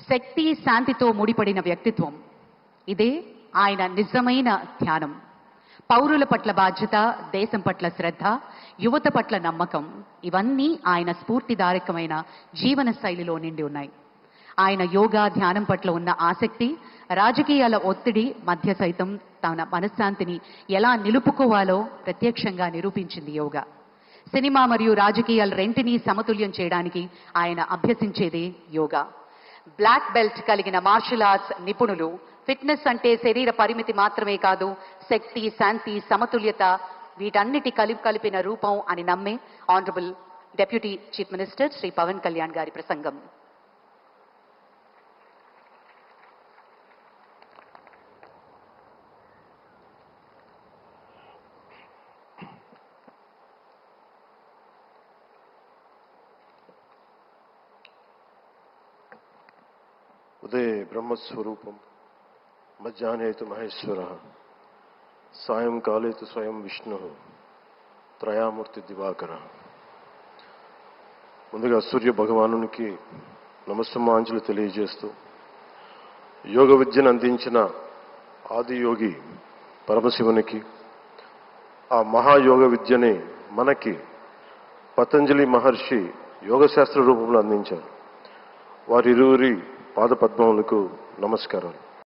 శక్తి శాంతితో ముడిపడిన వ్యక్తిత్వం. ఇదే ఆయన నిజమైన ధ్యానం. పౌరుల పట్ల బాధ్యత, దేశం పట్ల శ్రద్ధ, యువత పట్ల నమ్మకం ఇవన్నీ ఆయన స్ఫూర్తిదాయకమైన జీవన శైలిలో నిండి ఉన్నాయి. ఆయన యోగా ధ్యానం పట్ల ఉన్న ఆసక్తి రాజకీయాల ఒత్తిడి మధ్య సైతం తన మనశ్శాంతిని ఎలా నిలుపుకోవాలో ప్రత్యక్షంగా నిరూపించింది యోగా. సినిమా మరియు రాజకీయాలు రెంటిని సమతుల్యం చేయడానికి ఆయన అభ్యసించేదే యోగా. బ్లాక్ బెల్ట్ కలిగిన మార్షల్ ఆర్ట్స్ నిపుణులు ఫిట్నెస్ అంటే శరీర పరిమితి మాత్రమే కాదు, శక్తి, శాంతి, సమతుల్యత వీటన్నిటి కలిపిన రూపం అని నమ్మే honourable deputy chief minister Shri Pawan Kalyan గారి ప్రసంగం. ఉదయే బ్రహ్మస్వరూపం, మధ్యాహ్నే తు మహేశ్వర, సాయంకాలే తు స్వయం విష్ణు, త్రయామూర్తి దివాకర. ముందుగా సూర్య భగవానునికి నమస్సుమాంజలు తెలియజేస్తూ, యోగ విద్యను అందించిన ఆదియోగి పరమశివునికి, ఆ మహాయోగ విద్యని మనకి పతంజలి మహర్షి యోగశాస్త్ర రూపంలో అందించారు. వారిరువురి పాదపద్మములకు నమస్కారాలు.